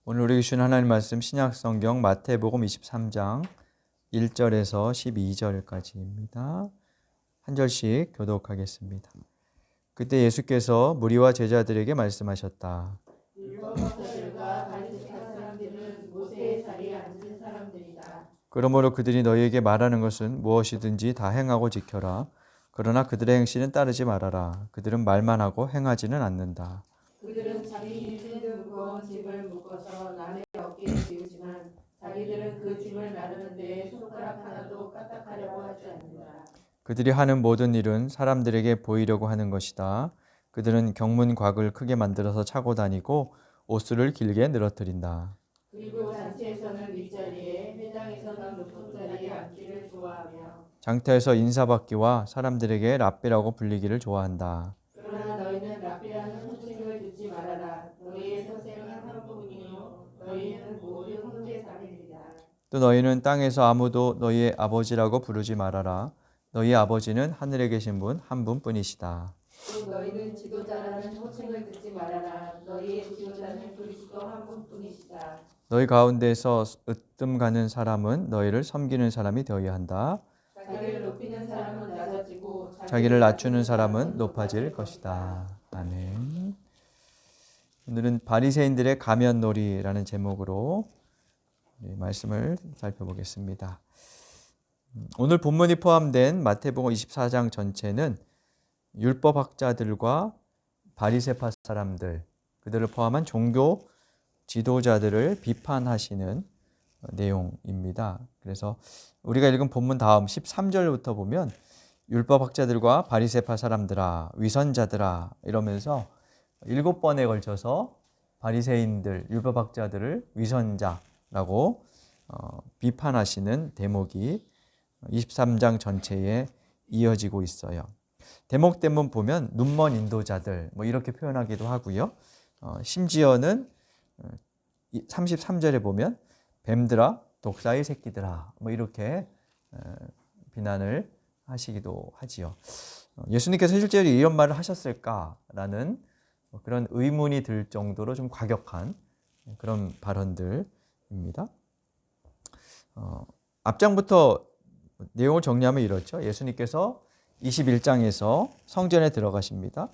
오늘 우리에게 주신 하나님 말씀 신약성경 마태복음 23장 1절에서 12절까지입니다. 한 절씩 교독하겠습니다. 그때 예수께서 무리와 제자들에게 말씀하셨다. 율법학자들과 바리새파 사람들은 모세의 자리에 앉은 사람들이다. 그러므로 그들이 너희에게 말하는 것은 무엇이든지 다 행하고 지켜라. 그러나 그들의 행실은 따르지 말아라. 그들은 말만 하고 행하지는 않는다. 그들은 자기 힘든 무거운 짐을 묶어서 남의 어깨에 지우지만 자기들은 그 짐을 나르는 데에 손가락 하나도 까딱하려고 하지 않는다. 그들이 하는 모든 일은 사람들에게 보이려고 하는 것이다. 그들은 경문곽을 크게 만들어서 차고 다니고 옷수를 길게 늘어뜨린다. 그리고 잔치에서는 윗자리에, 회당에서는 높은 자리에 앉기를 좋아하며 장터에서 인사받기와 사람들에게 랍비라고 불리기를 좋아한다. 그러나 너희는 랍비라는 호칭을 듣지 말아라. 너희의 선생은 한 분이요 너희는 모두 형제 자매이다. 또 너희는 땅에서 아무도 너희의 아버지라고 부르지 말아라. 너희 아버지는 하늘에 계신 분 한 분뿐이시다. 또 너희는 지도자라는 호칭을 듣지 말아라. 너희의 지도자는 그리스도 한 분뿐이시다. 너희 가운데서 으뜸 가는 사람은 너희를 섬기는 사람이 되어야 한다. 자기를 높이는 사람은 낮아지고 자기를 낮추는 사람은 높아질 것이다. 아멘. 오늘은 바리새인들의 가면놀이라는 제목으로 말씀을 살펴보겠습니다. 오늘 본문이 포함된 마태복음 24장 전체는 율법학자들과 바리새파 사람들, 그들을 포함한 종교 지도자들을 비판하시는 내용입니다. 그래서 우리가 읽은 본문 다음 13절부터 보면 율법학자들과 바리새파 사람들아, 위선자들아 이러면서 7번에 걸쳐서 바리새인들, 율법학자들을 위선자라고 비판하시는 대목이 23장 전체에 이어지고 있어요. 대목대문 보면 눈먼 인도자들 이렇게 표현하기도 하고요. 심지어는 33절에 보면 뱀들아 독사의 새끼들아 이렇게 비난을 하시기도 하지요. 예수님께서 실제로 이런 말을 하셨을까라는 그런 의문이 들 정도로 좀 과격한 그런 발언들입니다. 앞장부터 내용을 정리하면 이렇죠. 예수님께서 21장에서 성전에 들어가십니다.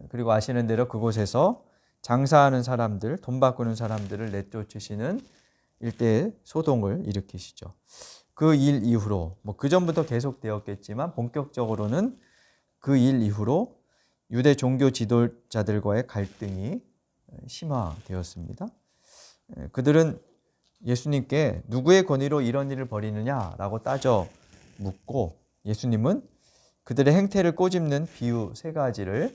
그리고 아시는 대로 그곳에서 장사하는 사람들, 돈 바꾸는 사람들을 내쫓으시는 일대의 소동을 일으키시죠. 그 일 이후로, 그 전부터 계속되었겠지만 본격적으로는 그 일 이후로 유대 종교 지도자들과의 갈등이 심화되었습니다. 그들은 예수님께 누구의 권위로 이런 일을 벌이느냐라고 따져 묻고 예수님은 그들의 행태를 꼬집는 비유 3가지를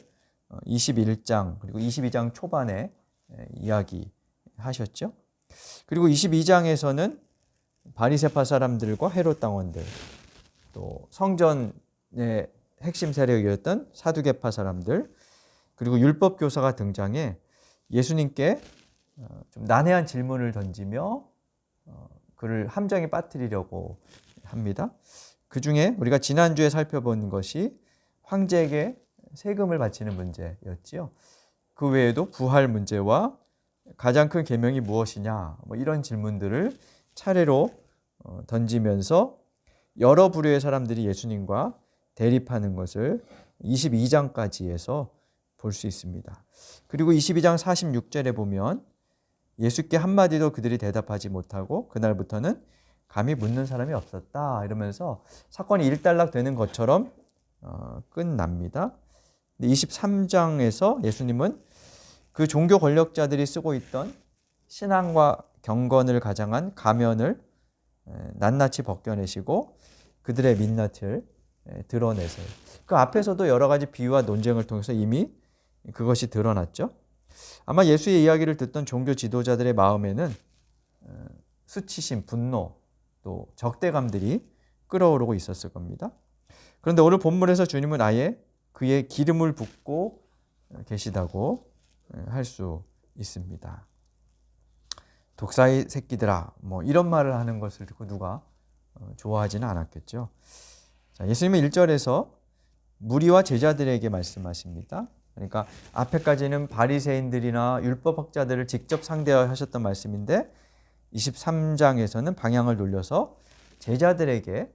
21장 그리고 22장 초반에 이야기하셨죠. 그리고 22장에서는 바리새파 사람들과 헤롯 당원들, 또 성전의 핵심 세력이었던 사두개파 사람들, 그리고 율법 교사가 등장해 예수님께 좀 난해한 질문을 던지며 그를 함정에 빠뜨리려고 합니다. 그 중에 우리가 지난주에 살펴본 것이 황제에게 세금을 바치는 문제였지요. 그 외에도 부활 문제와 가장 큰 계명이 무엇이냐 이런 질문들을 차례로 던지면서 여러 부류의 사람들이 예수님과 대립하는 것을 22장까지에서 볼 수 있습니다. 그리고 22장 46절에 보면 예수께 한마디도 그들이 대답하지 못하고 그날부터는 감히 묻는 사람이 없었다 이러면서 사건이 일단락되는 것처럼 끝납니다. 23장에서 예수님은 그 종교 권력자들이 쓰고 있던 신앙과 경건을 가장한 가면을 낱낱이 벗겨내시고 그들의 민낯을 드러내세요. 그 앞에서도 여러 가지 비유와 논쟁을 통해서 이미 그것이 드러났죠. 아마 예수의 이야기를 듣던 종교 지도자들의 마음에는 수치심, 분노, 또 적대감들이 끓어오르고 있었을 겁니다. 그런데 오늘 본문에서 주님은 아예 그의 기름을 붓고 계시다고 할 수 있습니다. 독사의 새끼들아 이런 말을 하는 것을 듣고 누가 좋아하지는 않았겠죠. 자, 예수님은 1절에서 무리와 제자들에게 말씀하십니다. 그러니까 앞에까지는 바리새인들이나 율법학자들을 직접 상대하셨던 말씀인데 23장에서는 방향을 돌려서 제자들에게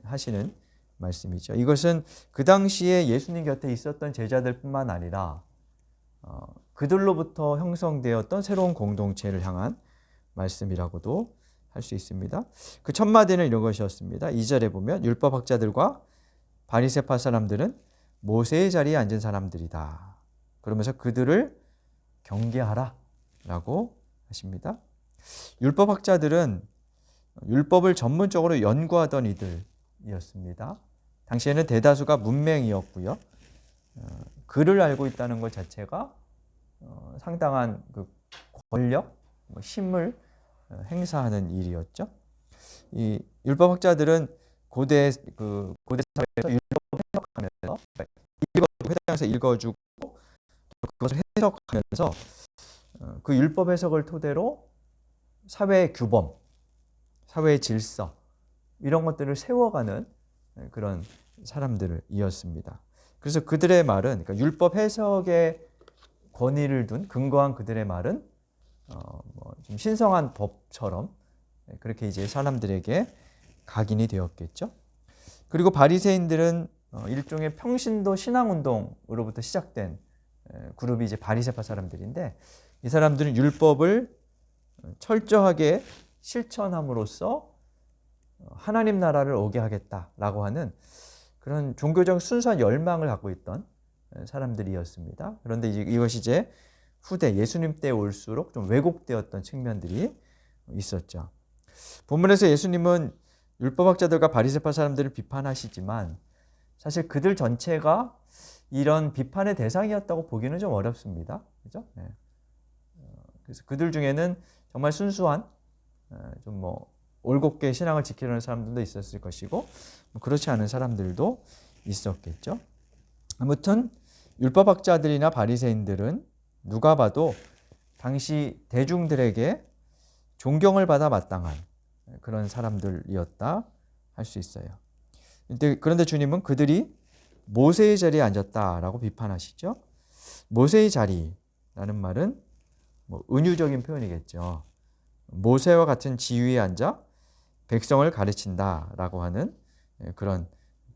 하시는 말씀이죠. 이것은 그 당시에 예수님 곁에 있었던 제자들뿐만 아니라 그들로부터 형성되었던 새로운 공동체를 향한 말씀이라고도 할 수 있습니다. 그 첫 마디는 이런 것이었습니다. 2절에 보면 율법학자들과 바리새파 사람들은 모세의 자리에 앉은 사람들이다. 그러면서 그들을 경계하라 라고 하십니다. 율법학자들은 율법을 전문적으로 연구하던 이들이었습니다. 당시에는 대다수가 문맹이었고요. 글을 알고 있다는 것 자체가 상당한 그 권력, 힘을 행사하는 일이었죠. 이 율법학자들은 고대 사회에서 율법을 해석하면서 회당에서 읽어주고 그것을 해석하면서 그 율법 해석을 토대로 사회의 규범, 사회의 질서 이런 것들을 세워가는 그런 사람들이었습니다. 그래서 그들의 말은 그러니까 율법 해석에 권위를 둔 근거한 그들의 말은 좀 신성한 법처럼 그렇게 이제 사람들에게 각인이 되었겠죠. 그리고 바리새인들은 일종의 평신도 신앙운동으로부터 시작된 그룹이 이제 바리새파 사람들인데 이 사람들은 율법을 철저하게 실천함으로써 하나님 나라를 오게 하겠다라고 하는 그런 종교적 순수한 열망을 갖고 있던 사람들이었습니다. 그런데 이것이 이제 후대 예수님 때 올수록 좀 왜곡되었던 측면들이 있었죠. 본문에서 예수님은 율법학자들과 바리새파 사람들을 비판하시지만 사실 그들 전체가 이런 비판의 대상이었다고 보기는 좀 어렵습니다. 그죠? 네. 그래서 그들 중에는 정말 순수한 좀 올곧게 신앙을 지키려는 사람들도 있었을 것이고 그렇지 않은 사람들도 있었겠죠. 아무튼 율법학자들이나 바리새인들은 누가 봐도 당시 대중들에게 존경을 받아 마땅한 그런 사람들이었다 할 수 있어요. 그런데 주님은 그들이 모세의 자리에 앉았다라고 비판하시죠. 모세의 자리라는 말은 은유적인 표현이겠죠. 모세와 같은 지위에 앉아 백성을 가르친다라고 하는 그런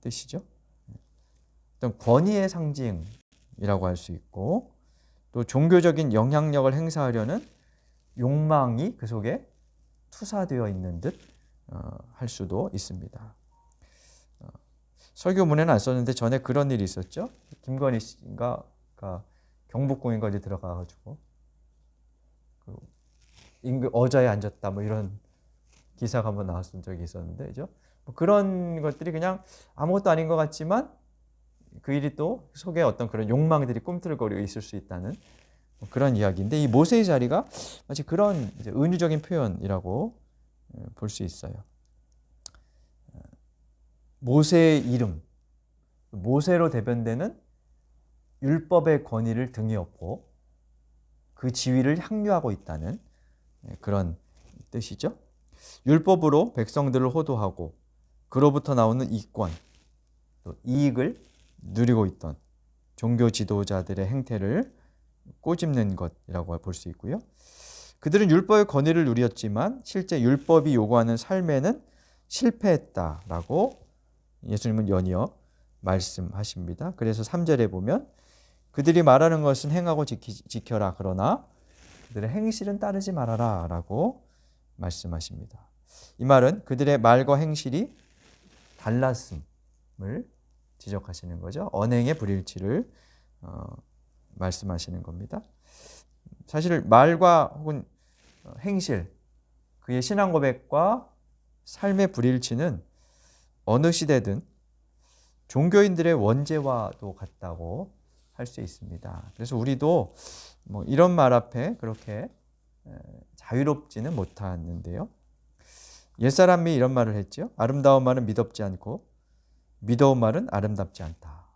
뜻이죠. 어떤 권위의 상징이라고 할 수 있고 또 종교적인 영향력을 행사하려는 욕망이 그 속에 투사되어 있는 듯 할 수도 있습니다. 설교문에는 안 썼는데 전에 그런 일이 있었죠. 김건희 씨가 경복궁인가 어디 들어가가지고 어자에 앉았다 이런 기사가 한번 나왔던 적이 있었는데, 그죠? 그런 것들이 그냥 아무것도 아닌 것 같지만 그 일이 또 속에 어떤 그런 욕망들이 꿈틀거리고 있을 수 있다는 그런 이야기인데 이 모세의 자리가 마치 그런 이제 은유적인 표현이라고 볼 수 있어요. 모세의 이름, 모세로 대변되는 율법의 권위를 등에 업고 그 지위를 향유하고 있다는 그런 뜻이죠. 율법으로 백성들을 호도하고 그로부터 나오는 이권, 또 이익을 누리고 있던 종교 지도자들의 행태를 꼬집는 것이라고 볼 수 있고요. 그들은 율법의 권위를 누렸지만 실제 율법이 요구하는 삶에는 실패했다라고 예수님은 연이어 말씀하십니다. 그래서 3절에 보면 그들이 말하는 것은 행하고 지켜라. 그러나 그들의 행실은 따르지 말아라 라고 말씀하십니다. 이 말은 그들의 말과 행실이 달랐음을 지적하시는 거죠. 언행의 불일치를 말씀하시는 겁니다. 사실 말과 혹은 행실, 그의 신앙 고백과 삶의 불일치는 어느 시대든 종교인들의 원죄와도 같다고 할 수 있습니다. 그래서 우리도 이런 말 앞에 그렇게 자유롭지는 못하는데요. 옛사람이 이런 말을 했죠. 아름다운 말은 미덥지 않고 미더운 말은 아름답지 않다.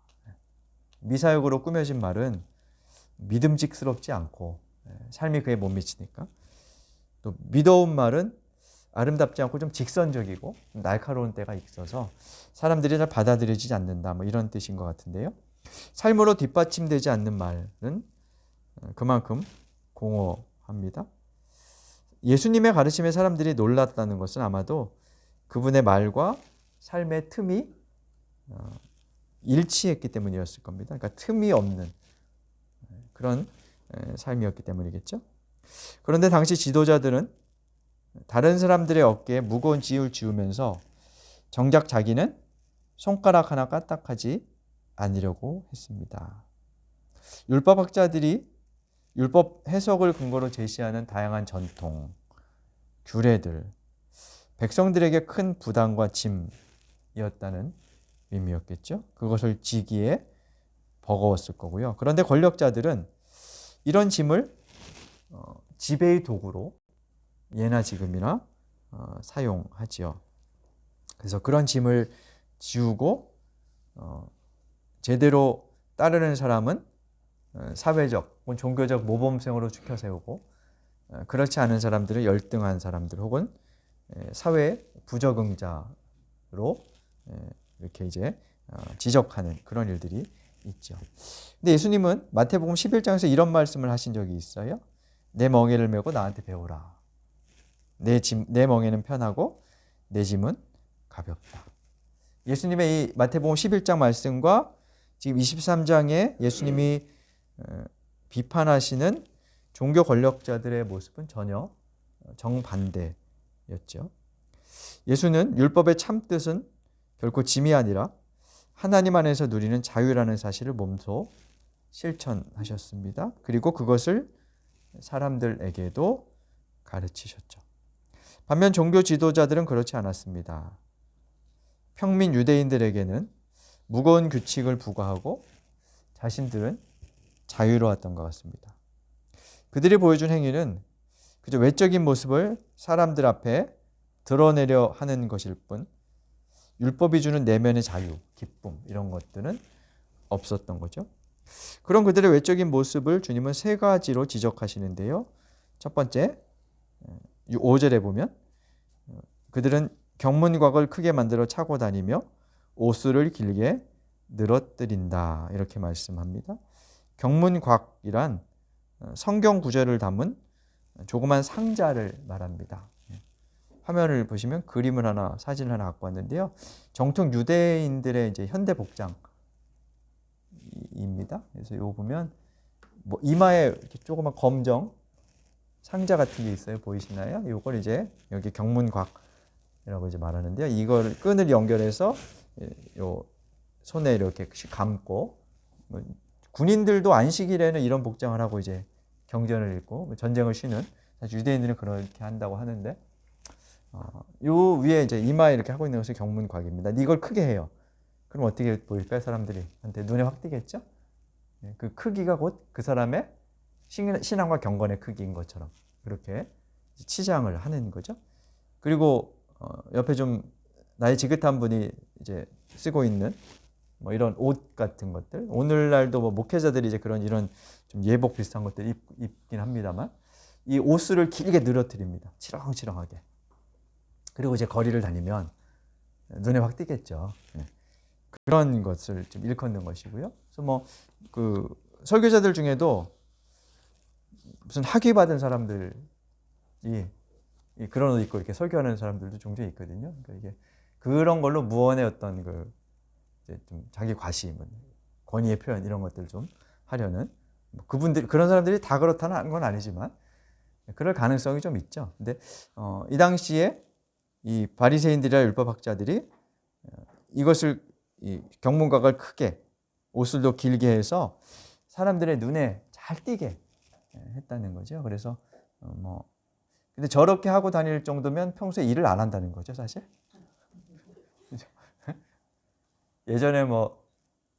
미사역으로 꾸며진 말은 믿음직스럽지 않고 삶이 그에 못 미치니까. 또 미더운 말은 아름답지 않고 좀 직선적이고 좀 날카로운 때가 있어서 사람들이 잘 받아들여지지 않는다. 이런 뜻인 것 같은데요. 삶으로 뒷받침되지 않는 말은 그만큼 공허합니다. 예수님의 가르침에 사람들이 놀랐다는 것은 아마도 그분의 말과 삶의 틈이 일치했기 때문이었을 겁니다. 그러니까 틈이 없는 그런 삶이었기 때문이겠죠. 그런데 당시 지도자들은 다른 사람들의 어깨에 무거운 짐을 지우면서 정작 자기는 손가락 하나 까딱하지 않으려고 했습니다. 율법학자들이 율법 해석을 근거로 제시하는 다양한 전통, 규례들, 백성들에게 큰 부담과 짐이었다는 의미였겠죠. 그것을 지기에 버거웠을 거고요. 그런데 권력자들은 이런 짐을 지배의 도구로 예나 지금이나 사용하지요. 그래서 그런 짐을 지우고 제대로 따르는 사람은 사회적 혹은 종교적 모범생으로 추켜 세우고 그렇지 않은 사람들은 열등한 사람들 혹은 사회 부적응자로 이렇게 이제 지적하는 그런 일들이 있죠. 근데 예수님은 마태복음 11장에서 이런 말씀을 하신 적이 있어요. 내 멍에를 메고 나한테 배우라. 내 멍에는 편하고 내 짐은 가볍다. 예수님의 이 마태복음 11장 말씀과 지금 23장에 예수님이 비판하시는 종교 권력자들의 모습은 전혀 정반대였죠. 예수는 율법의 참뜻은 결코 짐이 아니라 하나님 안에서 누리는 자유라는 사실을 몸소 실천하셨습니다. 그리고 그것을 사람들에게도 가르치셨죠. 반면 종교 지도자들은 그렇지 않았습니다. 평민 유대인들에게는 무거운 규칙을 부과하고 자신들은 자유로웠던 것 같습니다. 그들이 보여준 행위는 그저 외적인 모습을 사람들 앞에 드러내려 하는 것일 뿐 율법이 주는 내면의 자유, 기쁨 이런 것들은 없었던 거죠. 그런 그들의 외적인 모습을 주님은 세 가지로 지적하시는데요. 첫 번째 5절에 보면 그들은 경문곽을 크게 만들어 차고 다니며 옷수를 길게 늘어뜨린다 이렇게 말씀합니다. 경문곽이란 성경 구절을 담은 조그만 상자를 말합니다. 화면을 보시면 그림을 하나, 사진을 하나 갖고 왔는데요. 정통 유대인들의 이제 현대 복장입니다. 그래서 이거 보면 뭐 이마에 이렇게 조그만 검정 상자 같은 게 있어요. 보이시나요? 이걸 이제 여기 경문곽이라고 이제 말하는데요. 이걸 끈을 연결해서 요 손에 이렇게 감고 군인들도 안식일에는 이런 복장을 하고 이제 경전을 읽고 전쟁을 쉬는 사실 유대인들은 그렇게 한다고 하는데 요 위에 이제 이마에 이렇게 하고 있는 것이 경문곽입니다. 이걸 크게 해요. 그럼 어떻게 보일까요? 사람들한테 눈에 확 띄겠죠? 그 크기가 곧 그 사람의 신앙과 경건의 크기인 것처럼 그렇게 치장을 하는 거죠. 그리고 옆에 좀 나이 지긋한 분이 이제 쓰고 있는 뭐 이런 옷 같은 것들 오늘날도 뭐 목회자들이 이제 이런 좀 예복 비슷한 것들 입긴 합니다만 이 옷수를 길게 늘어뜨립니다. 치렁치렁하게. 그리고 이제 거리를 다니면 눈에 확 띄겠죠. 그런 것을 좀 일컫는 것이고요. 그래서 뭐 그 설교자들 중에도 무슨 학위 받은 사람들이 그런 옷 입고 이렇게 설교하는 사람들도 종종 있거든요. 그러니까 이게 그런 걸로 무언의 어떤 그 이제 좀 자기 과시, 권위의 표현 이런 것들 좀 하려는 그분들 그런 사람들이 다 그렇다는 건 아니지만 그럴 가능성이 좀 있죠. 근데 이 당시에 이 바리새인들이나 율법학자들이 이것을 이 경문곽을 크게 옷을도 길게 해서 사람들의 눈에 잘 띄게 했다는 거죠. 그래서 근데 저렇게 하고 다닐 정도면 평소에 일을 안 한다는 거죠, 사실. 예전에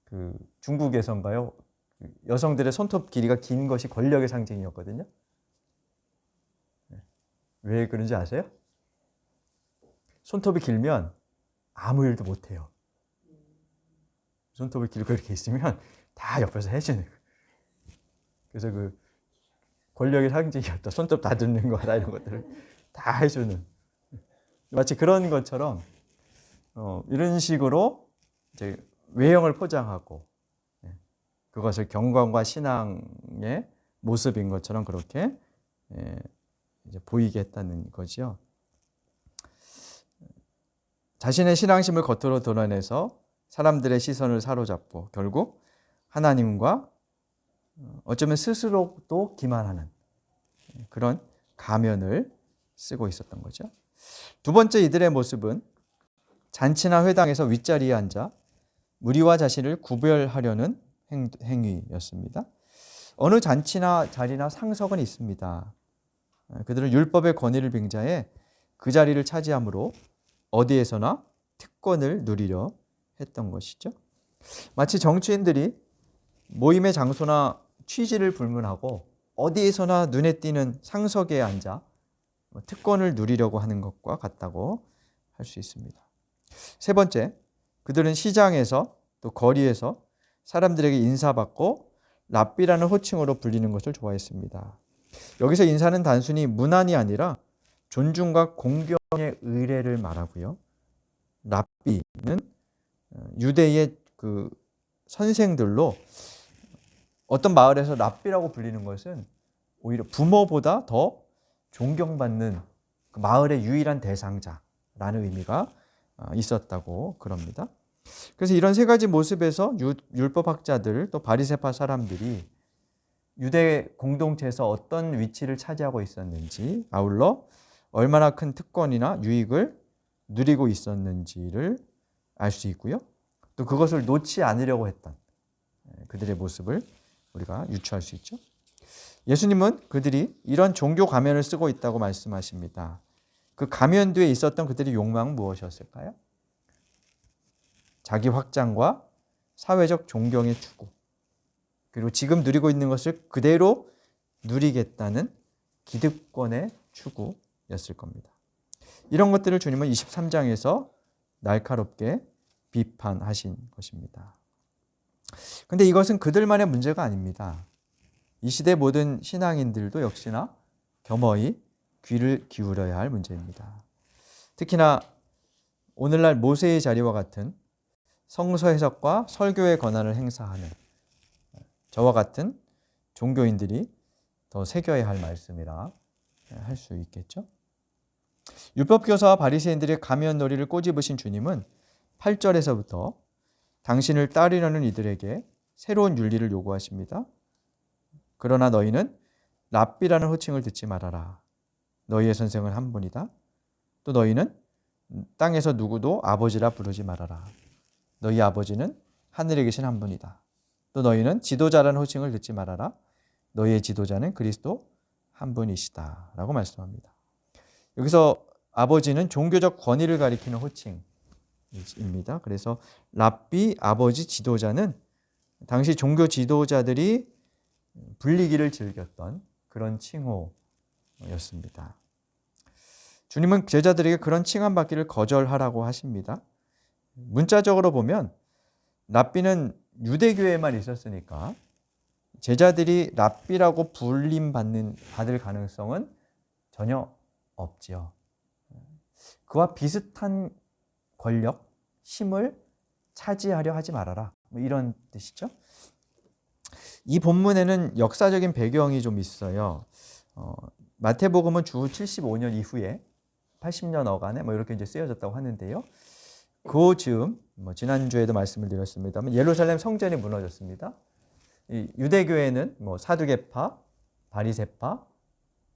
그 중국에선가요? 여성들의 손톱 길이가 긴 것이 권력의 상징이었거든요. 왜 그런지 아세요? 손톱이 길면 아무 일도 못 해요. 손톱이 길고 이렇게 있으면 다 옆에서 해주는 거예요. 그래서 그 권력의 상징이었다. 손톱 다듬는 거나 이런 것들을 다 해주는. 마치 그런 것처럼 이런 식으로 이제 외형을 포장하고 그것을 경건과 신앙의 모습인 것처럼 그렇게 이제 보이게 했다는 거죠. 자신의 신앙심을 겉으로 드러내서 사람들의 시선을 사로잡고 결국 하나님과 어쩌면 스스로도 기만하는 그런 가면을 쓰고 있었던 거죠. 두 번째 이들의 모습은 잔치나 회당에서 윗자리에 앉아 무리와 자신을 구별하려는 행위였습니다. 어느 잔치나 자리나 상석은 있습니다. 그들은 율법의 권위를 빙자해 그 자리를 차지함으로 어디에서나 특권을 누리려 했던 것이죠. 마치 정치인들이 모임의 장소나 취지를 불문하고 어디에서나 눈에 띄는 상석에 앉아 특권을 누리려고 하는 것과 같다고 할 수 있습니다. 세 번째, 그들은 시장에서 또 거리에서 사람들에게 인사받고 랍비라는 호칭으로 불리는 것을 좋아했습니다. 여기서 인사는 단순히 문안이 아니라 존중과 공경의 의례를 말하고요. 랍비는 유대의 그 선생들로 어떤 마을에서 랍비라고 불리는 것은 오히려 부모보다 더 존경받는 그 마을의 유일한 대상자라는 의미가 있었다고 그럽니다. 그래서 이런 세 가지 모습에서 율법학자들 또 바리새파 사람들이 유대 공동체에서 어떤 위치를 차지하고 있었는지, 아울러 얼마나 큰 특권이나 유익을 누리고 있었는지를 알 수 있고요. 또 그것을 놓지 않으려고 했던 그들의 모습을 우리가 유추할 수 있죠. 예수님은 그들이 이런 종교 가면을 쓰고 있다고 말씀하십니다. 그 가면 뒤에 있었던 그들의 욕망은 무엇이었을까요? 자기 확장과 사회적 존경의 추구, 그리고 지금 누리고 있는 것을 그대로 누리겠다는 기득권의 추구였을 겁니다. 이런 것들을 주님은 23장에서 날카롭게 비판하신 것입니다. 그런데 이것은 그들만의 문제가 아닙니다. 이 시대 모든 신앙인들도 역시나 겸허히 귀를 기울여야 할 문제입니다. 특히나 오늘날 모세의 자리와 같은 성서 해석과 설교의 권한을 행사하는 저와 같은 종교인들이 더 새겨야 할 말씀이라 할 수 있겠죠. 율법교사와 바리새인들의 가면놀이를 꼬집으신 주님은 8절에서부터 당신을 따르려는 이들에게 새로운 윤리를 요구하십니다. 그러나 너희는 랍비라는 호칭을 듣지 말아라. 너희의 선생은 한 분이다. 또 너희는 땅에서 누구도 아버지라 부르지 말아라. 너희 아버지는 하늘에 계신 한 분이다. 또 너희는 지도자라는 호칭을 듣지 말아라. 너희의 지도자는 그리스도 한 분이시다. 라고 말씀합니다. 여기서 아버지는 종교적 권위를 가리키는 호칭입니다. 그래서 랍비, 아버지, 지도자는 당시 종교 지도자들이 불리기를 즐겼던 그런 칭호였습니다. 주님은 제자들에게 그런 칭함받기를 거절하라고 하십니다. 문자적으로 보면 랍비는 유대교에만 있었으니까 제자들이 랍비라고 받을 가능성은 전혀 없지요. 그와 비슷한 권력, 힘을 차지하려 하지 말아라. 뭐 이런 뜻이죠. 이 본문에는 역사적인 배경이 좀 있어요. 마태복음은 주 75년 이후에 80년 어간에 뭐 이렇게 이제 쓰여졌다고 하는데요. 그 즈음 지난주에도 말씀을 드렸습니다만 예루살렘 성전이 무너졌습니다. 이 유대교회는 뭐 사두개파, 바리새파,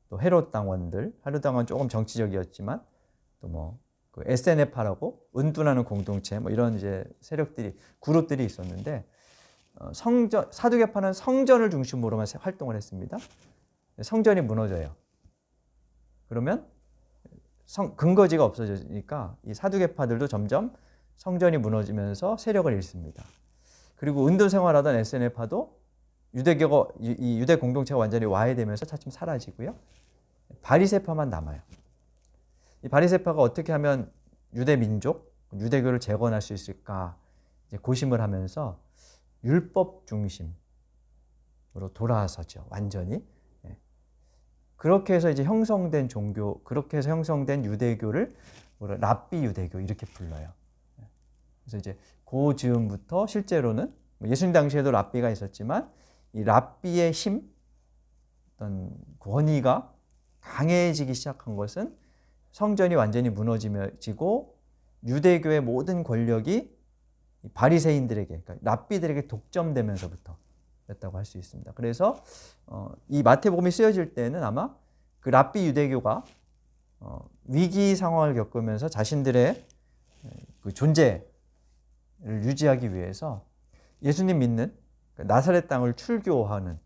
또 헤롯 당원들, 헤롯 당원 조금 정치적이었지만 또 뭐 그 에세네파라고 은둔하는 공동체 뭐 이런 이제 세력들이 그룹들이 있었는데 사두개파는 성전을 중심으로만 활동을 했습니다. 성전이 무너져요. 그러면 근거지가 없어지니까 이 사두개파들도 점점 성전이 무너지면서 세력을 잃습니다. 그리고 은둔 생활하던 에세네파도 이 유대 공동체가 완전히 와해되면서 차츰 사라지고요. 바리새파만 남아요. 이 바리새파가 어떻게 하면 유대 민족, 유대교를 재건할 수 있을까 이제 고심을 하면서 율법 중심으로 돌아서죠. 완전히. 그렇게 해서 이제 형성된 종교, 그렇게 해서 형성된 유대교를 랍비 유대교 이렇게 불러요. 그래서 이제 그 즈음부터 실제로는 예수님 당시에도 랍비가 있었지만 이 랍비의 힘, 어떤 권위가 강해지기 시작한 것은 성전이 완전히 무너지고 유대교의 모든 권력이 바리새인들에게, 그러니까 랍비들에게 독점되면서부터였다고 할 수 있습니다. 그래서 이 마태복음이 쓰여질 때는 아마 그 랍비 유대교가 위기 상황을 겪으면서 자신들의 그 존재를 유지하기 위해서 예수님 믿는 나사렛 땅을 출교하는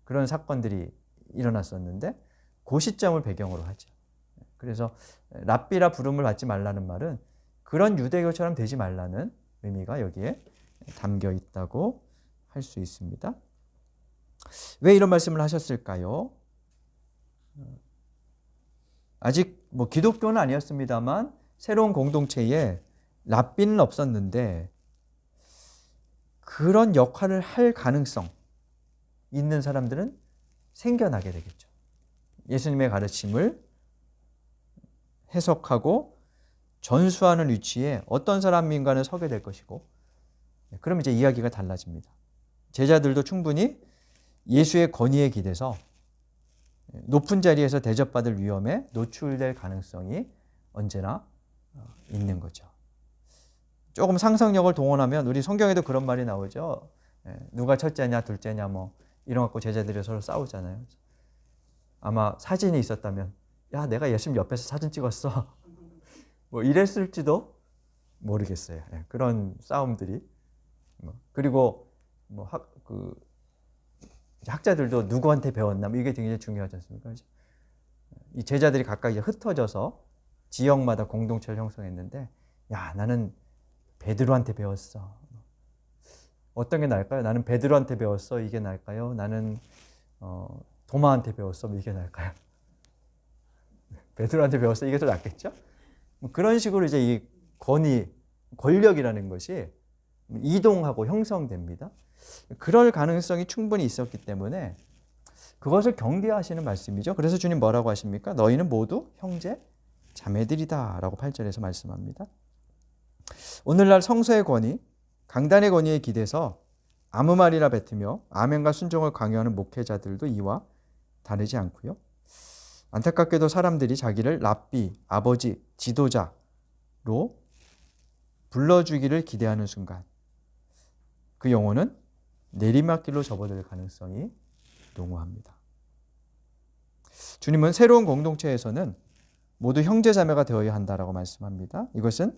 그런 사건들이 일어났었는데 그 시점을 배경으로 하죠. 그래서 랍비라 부름을 받지 말라는 말은 그런 유대교처럼 되지 말라는 의미가 여기에 담겨 있다고 할 수 있습니다. 왜 이런 말씀을 하셨을까요? 아직 뭐 기독교는 아니었습니다만 새로운 공동체에 랍비는 없었는데 그런 역할을 할 가능성 있는 사람들은 생겨나게 되겠죠. 예수님의 가르침을 해석하고 전수하는 위치에 어떤 사람인가는 서게 될 것이고, 그럼 이제 이야기가 달라집니다. 제자들도 충분히 예수의 권위에 기대서 높은 자리에서 대접받을 위험에 노출될 가능성이 언제나 있는 거죠. 조금 상상력을 동원하면 우리 성경에도 그런 말이 나오죠. 누가 첫째냐 둘째냐 뭐 이런 갖고 제자들이 서로 싸우잖아요. 아마 사진이 있었다면 야 내가 예수님 옆에서 사진 찍었어 뭐 이랬을지도 모르겠어요. 그런 싸움들이 그리고 뭐 학자들도 누구한테 배웠나 뭐 이게 굉장히 중요하지 않습니까? 이 제자들이 각각 이제 흩어져서 지역마다 공동체를 형성했는데 야 나는 베드로한테 배웠어. 어떤 게 나을까요? 나는 베드로한테 배웠어. 이게 나을까요? 나는 도마한테 배웠어. 뭐 이게 나을까요? 베드로한테 배웠어. 이게 더 낫겠죠? 그런 식으로 이제 이 권력이라는 것이 이동하고 형성됩니다. 그럴 가능성이 충분히 있었기 때문에 그것을 경계하시는 말씀이죠. 그래서 주님 뭐라고 하십니까? 너희는 모두 형제 자매들이다 라고 8절에서 말씀합니다. 오늘날 성서의 권위, 강단의 권위에 기대서 아무 말이나 뱉으며 아멘과 순종을 강요하는 목회자들도 이와 다르지 않고요. 안타깝게도 사람들이 자기를 랍비, 아버지, 지도자로 불러주기를 기대하는 순간 그 영혼은 내리막길로 접어들 가능성이 농후합니다. 주님은 새로운 공동체에서는 모두 형제자매가 되어야 한다라고 말씀합니다. 이것은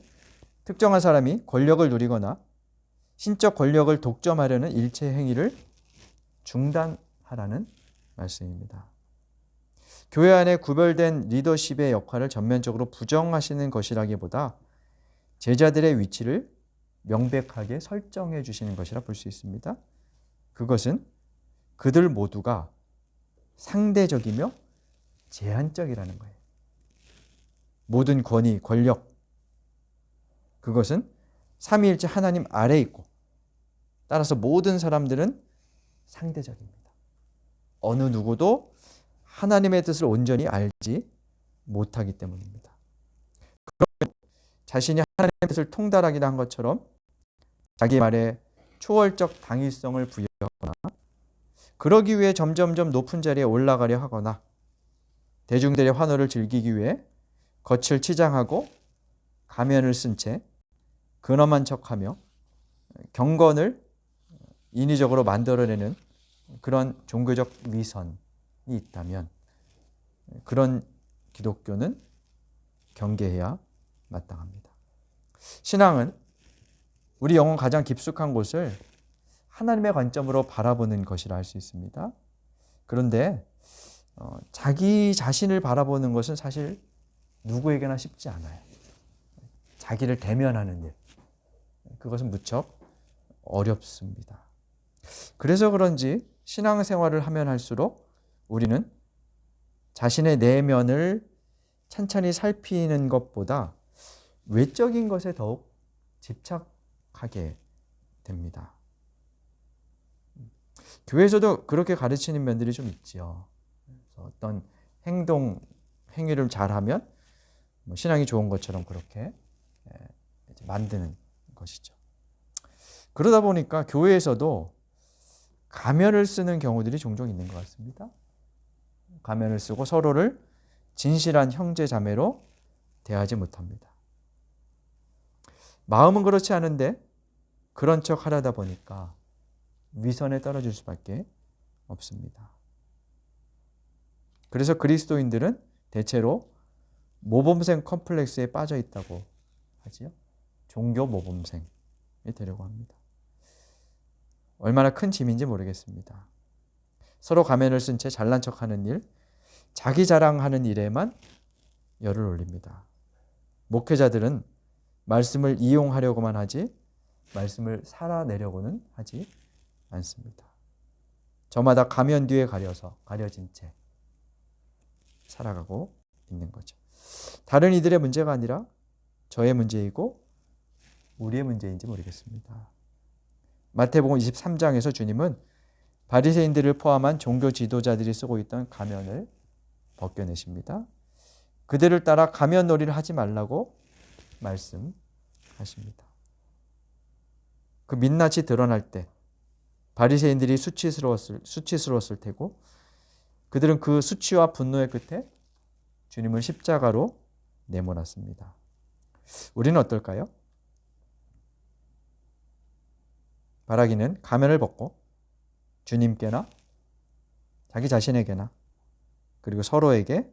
특정한 사람이 권력을 누리거나 신적 권력을 독점하려는 일체 행위를 중단하라는 말씀입니다. 교회 안에 구별된 리더십의 역할을 전면적으로 부정하시는 것이라기보다 제자들의 위치를 명백하게 설정해 주시는 것이라 볼 수 있습니다. 그것은 그들 모두가 상대적이며 제한적이라는 거예요. 모든 권위, 권력, 그것은 삼위일체 하나님 아래에 있고 따라서 모든 사람들은 상대적입니다. 어느 누구도 하나님의 뜻을 온전히 알지 못하기 때문입니다. 그러면 자신이 하나님의 뜻을 통달하기로 한 것처럼 자기 말에 초월적 당위성을 부여하거나 그러기 위해 점점점 높은 자리에 올라가려 하거나 대중들의 환호를 즐기기 위해 겉을 치장하고 가면을 쓴 채 근엄한 척하며 경건을 인위적으로 만들어내는 그런 종교적 위선이 있다면 그런 기독교는 경계해야 마땅합니다. 신앙은 우리 영혼 가장 깊숙한 곳을 하나님의 관점으로 바라보는 것이라 할 수 있습니다. 그런데 자기 자신을 바라보는 것은 사실 누구에게나 쉽지 않아요. 자기를 대면하는 일, 그것은 무척 어렵습니다. 그래서 그런지 신앙생활을 하면 할수록 우리는 자신의 내면을 찬찬히 살피는 것보다 외적인 것에 더욱 집착하게 됩니다. 교회에서도 그렇게 가르치는 면들이 좀 있지요. 어떤 행위를 잘하면 신앙이 좋은 것처럼 그렇게 만드는 것이죠. 그러다 보니까 교회에서도 가면을 쓰는 경우들이 종종 있는 것 같습니다. 가면을 쓰고 서로를 진실한 형제 자매로 대하지 못합니다. 마음은 그렇지 않은데 그런 척 하려다 보니까 위선에 떨어질 수밖에 없습니다. 그래서 그리스도인들은 대체로 모범생 컴플렉스에 빠져 있다고 하지요. 종교 모범생이 되려고 합니다. 얼마나 큰 짐인지 모르겠습니다. 서로 가면을 쓴 채 잘난 척하는 일, 자기 자랑하는 일에만 열을 올립니다. 목회자들은 말씀을 이용하려고만 하지 말씀을 살아내려고는 하지 않습니다. 저마다 가면 뒤에 가려진 채 살아가고 있는 거죠. 다른 이들의 문제가 아니라 저의 문제이고 우리의 문제인지 모르겠습니다. 마태복음 23장에서 주님은 바리새인들을 포함한 종교 지도자들이 쓰고 있던 가면을 벗겨내십니다. 그들을 따라 가면놀이를 하지 말라고 말씀하십니다. 그 민낯이 드러날 때 바리새인들이 수치스러웠을 테고 그들은 그 수치와 분노의 끝에 주님을 십자가로 내몰았습니다. 우리는 어떨까요? 바라기는 가면을 벗고 주님께나 자기 자신에게나 그리고 서로에게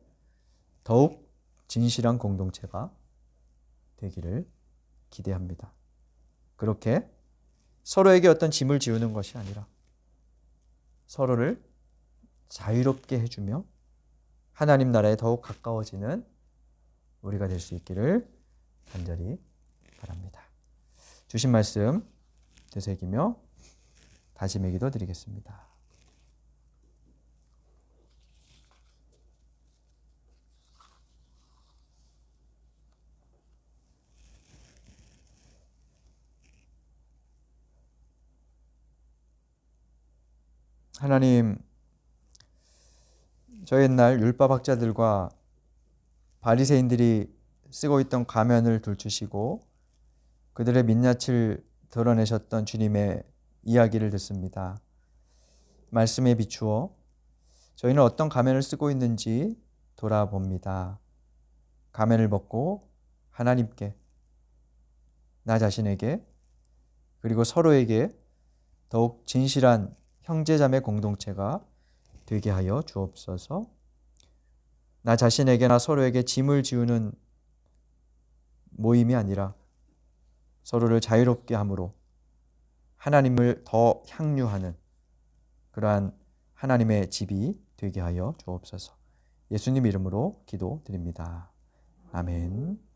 더욱 진실한 공동체가 되기를 기대합니다. 그렇게 서로에게 어떤 짐을 지우는 것이 아니라 서로를 자유롭게 해주며 하나님 나라에 더욱 가까워지는 우리가 될 수 있기를 간절히 바랍니다. 주신 말씀 되새기며 다짐의 기도 드리겠습니다. 하나님, 저 옛날 율법학자들과 바리새인들이 쓰고 있던 가면을 둘주시고 그들의 민낯을 드러내셨던 주님의 이야기를 듣습니다. 말씀에 비추어 저희는 어떤 가면을 쓰고 있는지 돌아봅니다. 가면을 벗고 하나님께, 나 자신에게, 그리고 서로에게 더욱 진실한 형제자매 공동체가 되게 하여 주옵소서. 나 자신에게나 서로에게 짐을 지우는 모임이 아니라 서로를 자유롭게 함으로 하나님을 더 향유하는 그러한 하나님의 집이 되게 하여 주옵소서. 예수님 이름으로 기도드립니다. 아멘.